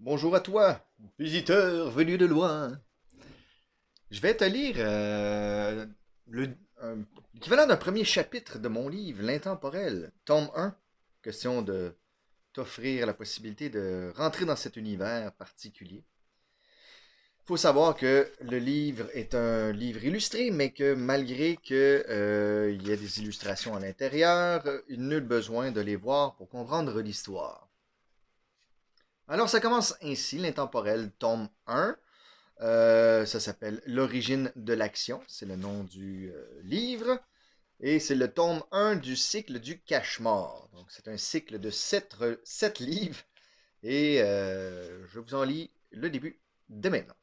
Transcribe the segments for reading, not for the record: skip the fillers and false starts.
Bonjour à toi, visiteur venu de loin. Je vais te lire le- l'équivalent d'un premier chapitre de mon livre, L'Intemporel, tome 1. Question de t'offrir la possibilité de rentrer dans cet univers particulier. Il faut savoir que le livre est un livre illustré, mais que malgré que, il y a des illustrations à l'intérieur, il nul besoin de les voir pour comprendre l'histoire. Alors ça commence ainsi, L'Intemporel, tome 1. Ça s'appelle L'origine de l'action, c'est le nom du livre. Et c'est le tome 1 du cycle du cache-mort. Donc c'est un cycle de 7 livres. Et je vous en lis le début dès maintenant.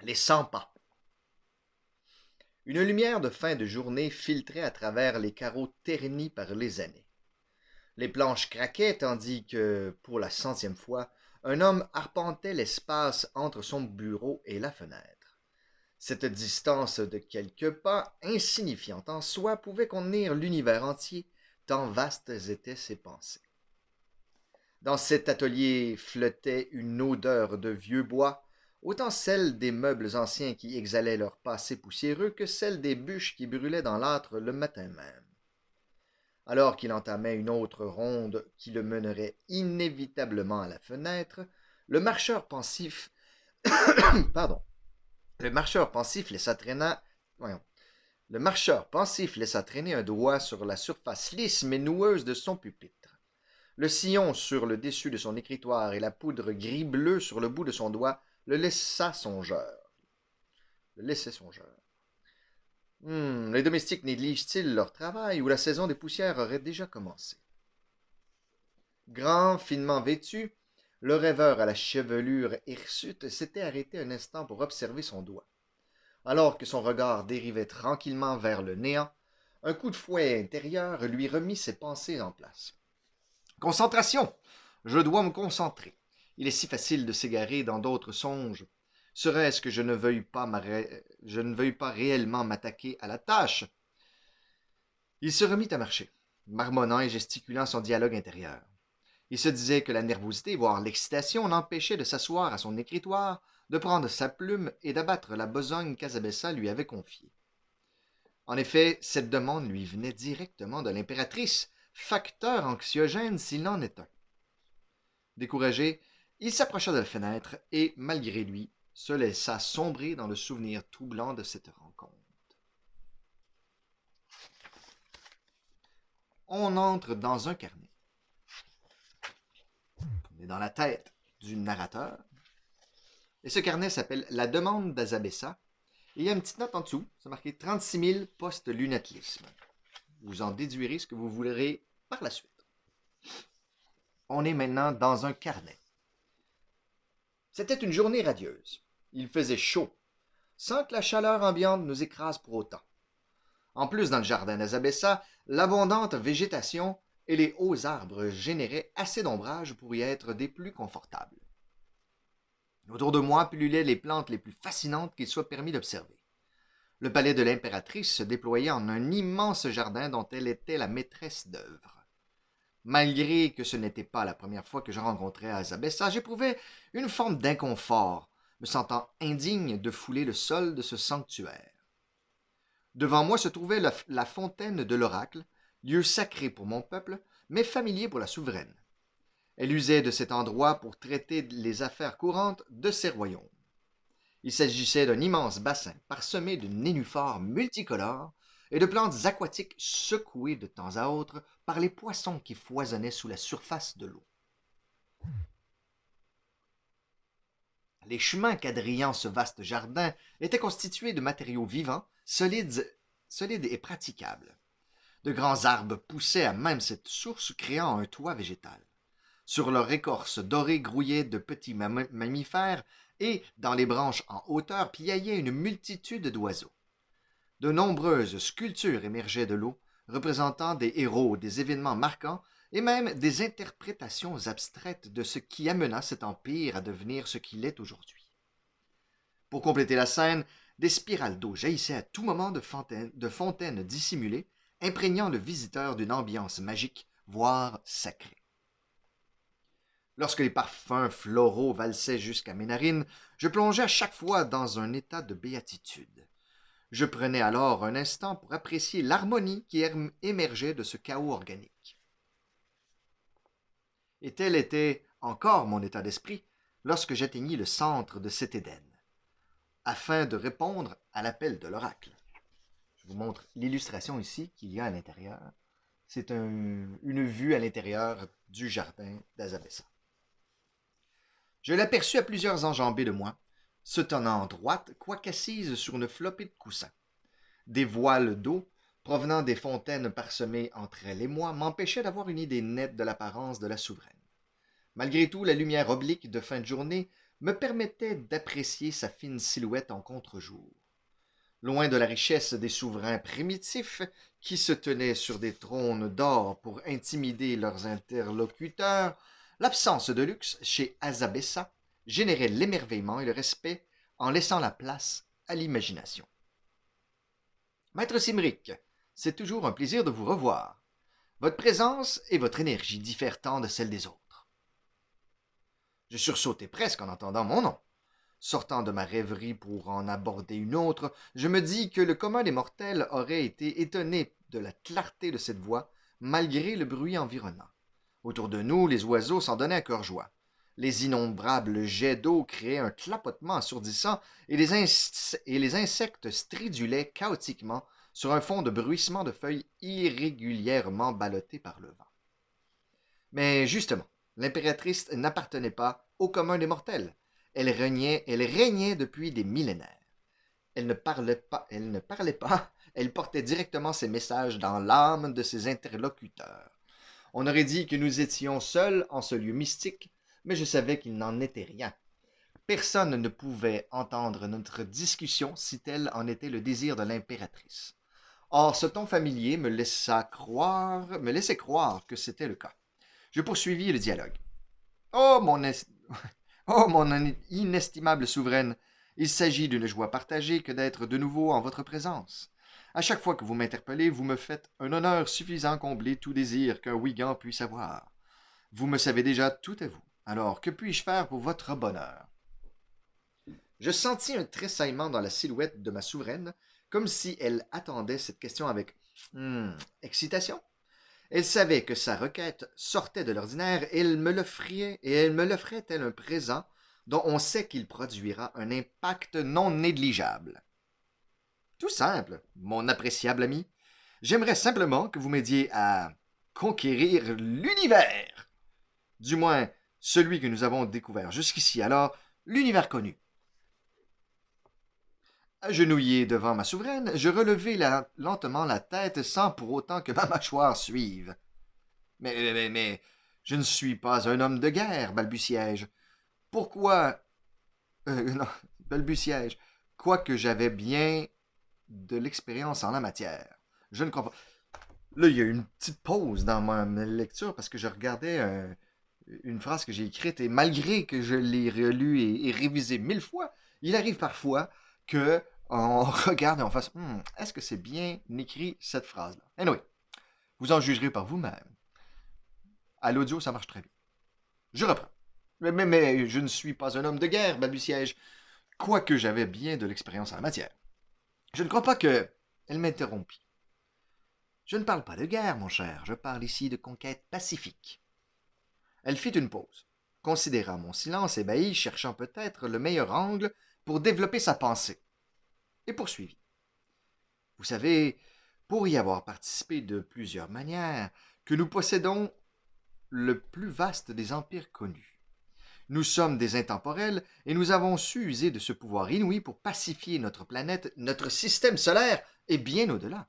Les 100 pas. Une lumière de fin de journée filtrait à travers les carreaux ternis par les années. Les planches craquaient tandis que, pour la 100e fois, un homme arpentait l'espace entre son bureau et la fenêtre. Cette distance de quelques pas, insignifiante en soi, pouvait contenir l'univers entier, tant vastes étaient ses pensées. Dans cet atelier flottait une odeur de vieux bois, autant celle des meubles anciens qui exhalaient leur passé poussiéreux que celle des bûches qui brûlaient dans l'âtre le matin même. Alors qu'il entamait une autre ronde qui le mènerait inévitablement à la fenêtre, le marcheur pensif pardon, le marcheur pensif laissa traîner voyons, le marcheur pensif laissa traîner un doigt sur la surface lisse mais noueuse de son pupitre. Le sillon sur le dessus de son écritoire et la poudre gris-bleu sur le bout de son doigt le laissa songeur. Le laissait songeur. Les domestiques négligent-ils leur travail ou la saison des poussières aurait déjà commencé? Grand, finement vêtu, le rêveur à la chevelure hirsute s'était arrêté un instant pour observer son doigt. Alors que son regard dérivait tranquillement vers le néant, un coup de fouet intérieur lui remit ses pensées en place. Concentration! Je dois me concentrer. Il est si facile de s'égarer dans d'autres songes. Serait-ce que je ne veuille pas réellement m'attaquer à la tâche? Il se remit à marcher, marmonnant et gesticulant son dialogue intérieur. Il se disait que la nervosité, voire l'excitation, l'empêchait de s'asseoir à son écritoire, de prendre sa plume et d'abattre la besogne qu'Azabessa lui avait confiée. En effet, cette demande lui venait directement de l'impératrice, facteur anxiogène s'il en est un. Découragé, il s'approcha de la fenêtre et, malgré lui, se laissa sombrer dans le souvenir troublant de cette rencontre. On entre dans un carnet. On est dans la tête du narrateur. Et ce carnet s'appelle La demande d'Azabessa. Et il y a une petite note en dessous, c'est marqué 36 000 post-lunatilisme. Vous en déduirez ce que vous voudrez par la suite. On est maintenant dans un carnet. C'était une journée radieuse. Il faisait chaud, sans que la chaleur ambiante nous écrase pour autant. En plus, dans le jardin d'Azabessa, l'abondante végétation et les hauts arbres généraient assez d'ombrage pour y être des plus confortables. Autour de moi pullulaient les plantes les plus fascinantes qu'il soit permis d'observer. Le palais de l'impératrice se déployait en un immense jardin dont elle était la maîtresse d'œuvre. Malgré que ce n'était pas la première fois que je rencontrais Azabessa, j'éprouvais une forme d'inconfort, me sentant indigne de fouler le sol de ce sanctuaire. Devant moi se trouvait la fontaine de l'oracle, lieu sacré pour mon peuple, mais familier pour la souveraine. Elle usait de cet endroit pour traiter les affaires courantes de ses royaumes. Il s'agissait d'un immense bassin parsemé de nénuphars multicolores et de plantes aquatiques secouées de temps à autre par les poissons qui foisonnaient sous la surface de l'eau. Les chemins quadrillant ce vaste jardin étaient constitués de matériaux vivants, solides et praticables. De grands arbres poussaient à même cette source, créant un toit végétal. Sur leur écorce dorée grouillaient de petits mammifères et, dans les branches en hauteur, piaillaient une multitude d'oiseaux. De nombreuses sculptures émergeaient de l'eau, représentant des héros, des événements marquants et même des interprétations abstraites de ce qui amena cet empire à devenir ce qu'il est aujourd'hui. Pour compléter la scène, des spirales d'eau jaillissaient à tout moment de fontaines dissimulées, imprégnant le visiteur d'une ambiance magique, voire sacrée. Lorsque les parfums floraux valsaient jusqu'à mes narines, je plongeais à chaque fois dans un état de béatitude. Je prenais alors un instant pour apprécier l'harmonie qui émergeait de ce chaos organique. Et tel était encore mon état d'esprit lorsque j'atteignis le centre de cet Éden, afin de répondre à l'appel de l'oracle. Je vous montre l'illustration ici qu'il y a à l'intérieur. C'est une vue à l'intérieur du jardin d'Azabessa. Je l'aperçus à plusieurs enjambées de moi, se tenant droite, quoique assise sur une flopée de coussins. Des voiles d'eau, provenant des fontaines parsemées entre elle et moi, m'empêchaient d'avoir une idée nette de l'apparence de la souveraine. Malgré tout, la lumière oblique de fin de journée me permettait d'apprécier sa fine silhouette en contre-jour. Loin de la richesse des souverains primitifs qui se tenaient sur des trônes d'or pour intimider leurs interlocuteurs, l'absence de luxe chez Azabessa générait l'émerveillement et le respect en laissant la place à l'imagination. Maître Cymric, c'est toujours un plaisir de vous revoir. Votre présence et votre énergie diffèrent tant de celles des autres. Je sursautai presque en entendant mon nom. Sortant de ma rêverie pour en aborder une autre, je me dis que le commun des mortels aurait été étonné de la clarté de cette voix, malgré le bruit environnant. Autour de nous, les oiseaux s'en donnaient à cœur joie. Les innombrables jets d'eau créaient un clapotement assourdissant et les insectes stridulaient chaotiquement sur un fond de bruissement de feuilles irrégulièrement ballottées par le vent. Mais justement, l'impératrice n'appartenait pas au commun des mortels. Elle régnait depuis des millénaires. Elle ne parlait pas, elle portait directement ses messages dans l'âme de ses interlocuteurs. On aurait dit que nous étions seuls en ce lieu mystique, mais je savais qu'il n'en était rien. Personne ne pouvait entendre notre discussion si tel en était le désir de l'impératrice. Or, ce ton familier me laissait croire que c'était le cas. Je poursuivis le dialogue. Oh, mon inestimable souveraine, il s'agit d'une joie partagée que d'être de nouveau en votre présence. À chaque fois que vous m'interpellez, vous me faites un honneur suffisant à combler tout désir qu'un Wigan puisse avoir. Vous me savez déjà tout à vous. Alors, que puis-je faire pour votre bonheur? Je sentis un tressaillement dans la silhouette de ma souveraine, comme si elle attendait cette question avec excitation. Elle savait que sa requête sortait de l'ordinaire et elle me l'offrait tel un présent dont on sait qu'il produira un impact non négligeable. Tout simple, mon appréciable ami. J'aimerais simplement que vous m'aidiez à conquérir l'univers. Du moins, celui que nous avons découvert jusqu'ici, alors l'univers connu. Agenouillé devant ma souveraine, je relevai lentement la tête sans pour autant que ma mâchoire suive. Mais, je ne suis pas un homme de guerre, balbutiai-je. Pourquoi... non, balbutiai-je, quoique j'avais bien de l'expérience en la matière. Je ne comprends pas. Là, il y a eu une petite pause dans ma lecture parce que je regardais une phrase que j'ai écrite et malgré que je l'ai relue et révisée 1000 fois, il arrive parfois que on regarde et on fasse est-ce que c'est bien écrit cette phrase-là? Anyway, vous en jugerez par vous-même. À l'audio, ça marche très bien. Je reprends. Mais je ne suis pas un homme de guerre, balbutiai-je, quoique j'avais bien de l'expérience en la matière. Je ne crois pas que... Elle m'interrompit. Je ne parle pas de guerre, mon cher, je parle ici de conquête pacifique. Elle fit une pause, considéra mon silence ébahi, cherchant peut-être le meilleur angle pour développer sa pensée, et poursuivit. Vous savez, pour y avoir participé de plusieurs manières, que nous possédons le plus vaste des empires connus. Nous sommes des intemporels et nous avons su user de ce pouvoir inouï pour pacifier notre planète, notre système solaire et bien au-delà.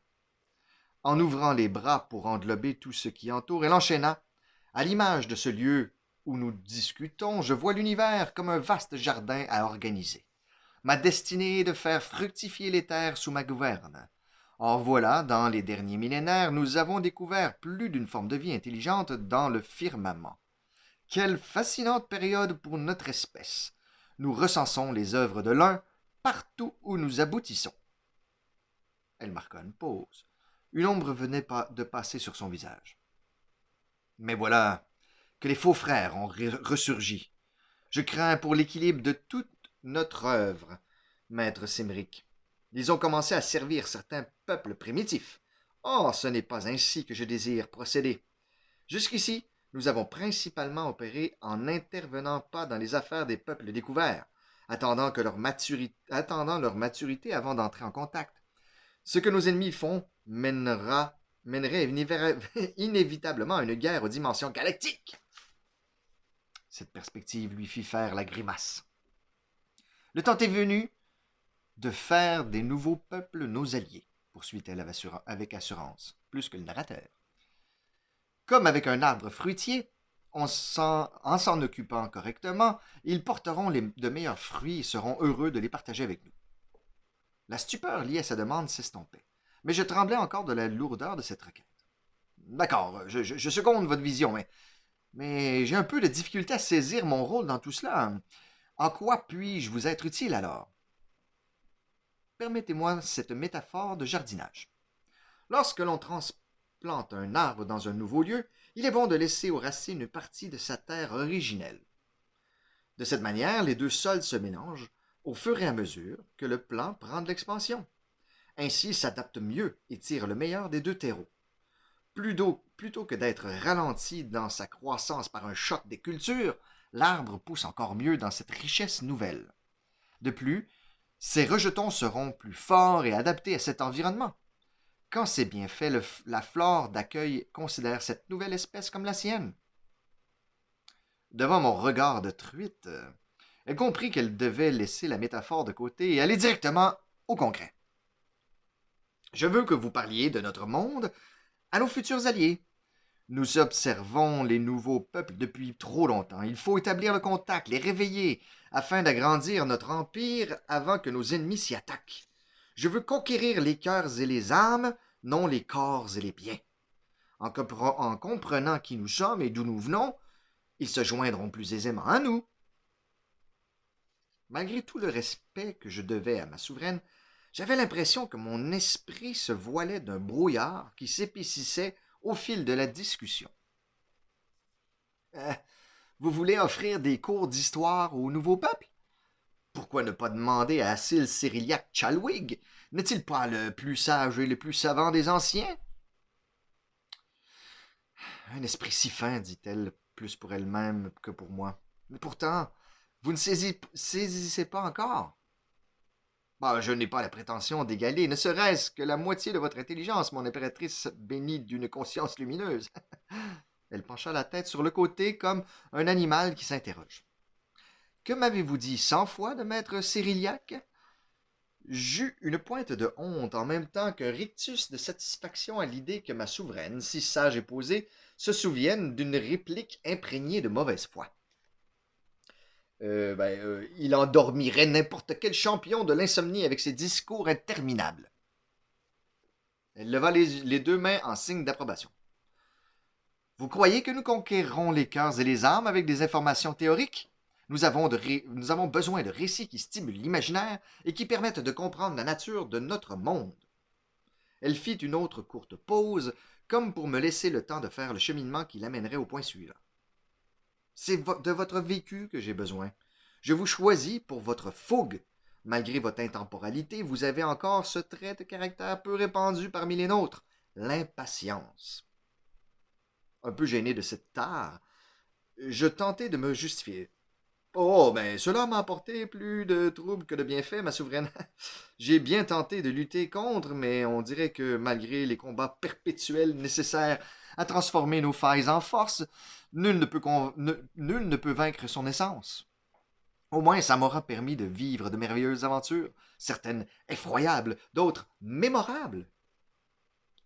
En ouvrant les bras pour englober tout ce qui entoure, elle enchaîna. À l'image de ce lieu où nous discutons, je vois l'univers comme un vaste jardin à organiser. Ma destinée est de faire fructifier les terres sous ma gouverne. Or voilà, dans les derniers millénaires, nous avons découvert plus d'une forme de vie intelligente dans le firmament. Quelle fascinante période pour notre espèce. Nous recensons les œuvres de l'un partout où nous aboutissons. Elle marqua une pause. Une ombre venait de passer sur son visage. Mais voilà, que les faux frères ont ressurgi. Je crains pour l'équilibre de toute notre œuvre, maître Cymric. Ils ont commencé à servir certains peuples primitifs. Or, ce n'est pas ainsi que je désire procéder. Jusqu'ici, nous avons principalement opéré en n'intervenant pas dans les affaires des peuples découverts, attendant leur maturité avant d'entrer en contact. Ce que nos ennemis font mènerait inévitablement à une guerre aux dimensions galactiques. Cette perspective lui fit faire la grimace. Le temps est venu de faire des nouveaux peuples nos alliés, poursuit-elle avec assurance, plus que le narrateur. Comme avec un arbre fruitier, en s'en occupant correctement, ils porteront de meilleurs fruits et seront heureux de les partager avec nous. La stupeur liée à sa demande s'estompait, mais je tremblais encore de la lourdeur de cette requête. D'accord, je seconde votre vision, mais j'ai un peu de difficulté à saisir mon rôle dans tout cela. En quoi puis-je vous être utile alors? Permettez-moi cette métaphore de jardinage. Lorsque l'on transplante un arbre dans un nouveau lieu, il est bon de laisser aux racines une partie de sa terre originelle. De cette manière, les deux sols se mélangent au fur et à mesure que le plant prend de l'expansion. Ainsi, il s'adapte mieux et tire le meilleur des deux terreaux. Plutôt que d'être ralenti dans sa croissance par un choc des cultures, l'arbre pousse encore mieux dans cette richesse nouvelle. De plus, ses rejetons seront plus forts et adaptés à cet environnement. Quand c'est bien fait, la flore d'accueil considère cette nouvelle espèce comme la sienne. Devant mon regard de truite, elle comprit qu'elle devait laisser la métaphore de côté et aller directement au concret. Je veux que vous parliez de notre monde à nos futurs alliés. Nous observons les nouveaux peuples depuis trop longtemps. Il faut établir le contact, les réveiller, afin d'agrandir notre empire avant que nos ennemis s'y attaquent. Je veux conquérir les cœurs et les âmes, non les corps et les biens. En comprenant qui nous sommes et d'où nous venons, ils se joindront plus aisément à nous. Malgré tout le respect que je devais à ma souveraine, j'avais l'impression que mon esprit se voilait d'un brouillard qui s'épaississait au fil de la discussion. Vous voulez offrir des cours d'histoire au nouveau peuple? Pourquoi ne pas demander à Syl Cyrilliac Chalwig? N'est-il pas le plus sage et le plus savant des anciens? Un esprit si fin, dit-elle, plus pour elle-même que pour moi. Mais pourtant, vous ne saisissez pas encore. Je n'ai pas la prétention d'égaler, ne serait-ce que la moitié de votre intelligence, mon impératrice bénie d'une conscience lumineuse. Elle pencha la tête sur le côté comme un animal qui s'interroge. Que m'avez-vous dit 100 fois de maître Cyrilliac? J'eus une pointe de honte en même temps qu'un rictus de satisfaction à l'idée que ma souveraine, si sage et posée, se souvienne d'une réplique imprégnée de mauvaise foi. Il endormirait n'importe quel champion de l'insomnie avec ses discours interminables. Elle leva les deux mains en signe d'approbation. Vous croyez que nous conquérons les cœurs et les âmes avec des informations théoriques? Nous avons besoin de récits qui stimulent l'imaginaire et qui permettent de comprendre la nature de notre monde. Elle fit une autre courte pause, comme pour me laisser le temps de faire le cheminement qui l'amènerait au point suivant. C'est de votre vécu que j'ai besoin. Je vous choisis pour votre fougue. Malgré votre intemporalité, vous avez encore ce trait de caractère peu répandu parmi les nôtres, l'impatience. Un peu gêné de cette tare, je tentai de me justifier. Cela m'a apporté plus de troubles que de bienfaits, ma souveraine. J'ai bien tenté de lutter contre, mais on dirait que malgré les combats perpétuels nécessaires à transformer nos failles en force, nul ne peut vaincre son essence. Au moins, ça m'aura permis de vivre de merveilleuses aventures, certaines effroyables, d'autres mémorables.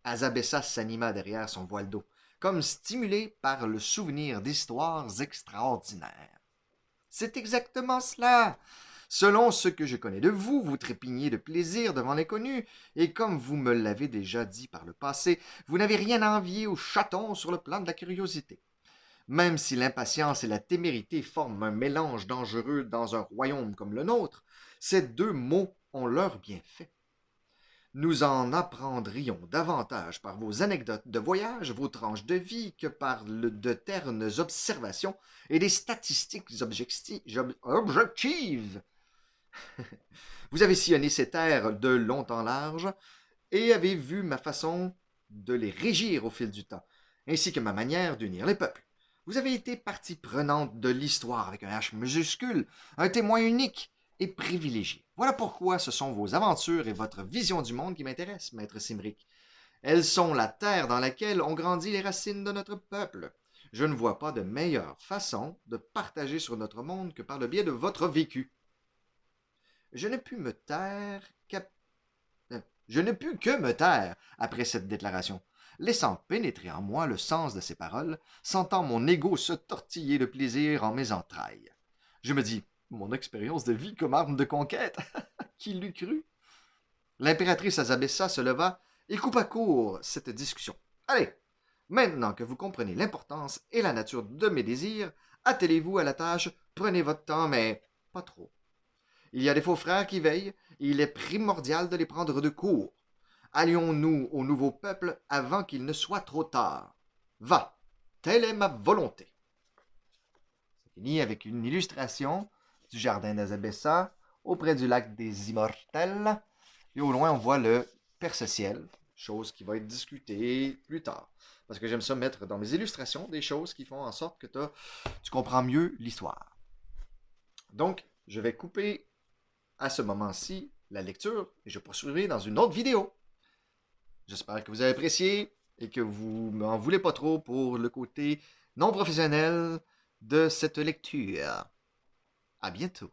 Azabessa s'anima derrière son voile d'eau, comme stimulé par le souvenir d'histoires extraordinaires. C'est exactement cela. Selon ce que je connais de vous, vous trépignez de plaisir devant l'inconnu, et comme vous me l'avez déjà dit par le passé, vous n'avez rien à envier aux chatons sur le plan de la curiosité. Même si l'impatience et la témérité forment un mélange dangereux dans un royaume comme le nôtre, ces deux mots ont leur bienfait. nous en apprendrions davantage par vos anecdotes de voyage, vos tranches de vie, que par de ternes observations et des statistiques objectives. Vous avez sillonné ces terres de long en large et avez vu ma façon de les régir au fil du temps, ainsi que ma manière d'unir les peuples. Vous avez été partie prenante de l'histoire avec un H majuscule, un témoin unique et privilégié. Voilà pourquoi ce sont vos aventures et votre vision du monde qui m'intéressent, maître Cymric. Elles sont la terre dans laquelle ont grandi les racines de notre peuple. Je ne vois pas de meilleure façon de partager sur notre monde que par le biais de votre vécu. Je ne pus me taire Je ne pus que me taire après cette déclaration, laissant pénétrer en moi le sens de ces paroles, sentant mon ego se tortiller de plaisir en mes entrailles. Je me dis, mon expérience de vie comme arme de conquête, qui l'eût cru? L'impératrice Azabessa se leva et coupa court cette discussion. Allez, maintenant que vous comprenez l'importance et la nature de mes désirs, attelez-vous à la tâche, prenez votre temps, mais pas trop. Il y a des faux frères qui veillent, et il est primordial de les prendre de court. Allions-nous au nouveau peuple avant qu'il ne soit trop tard. Va, telle est ma volonté. C'est fini avec une illustration du jardin d'Azabessa auprès du lac des Immortels. Et au loin, on voit le Perse-ciel, chose qui va être discutée plus tard. Parce que j'aime ça mettre dans mes illustrations des choses qui font en sorte que tu comprends mieux l'histoire. Donc, je vais couper à ce moment-ci la lecture et je poursuivrai dans une autre vidéo. J'espère que vous avez apprécié et que vous ne m'en voulez pas trop pour le côté non professionnel de cette lecture. À bientôt.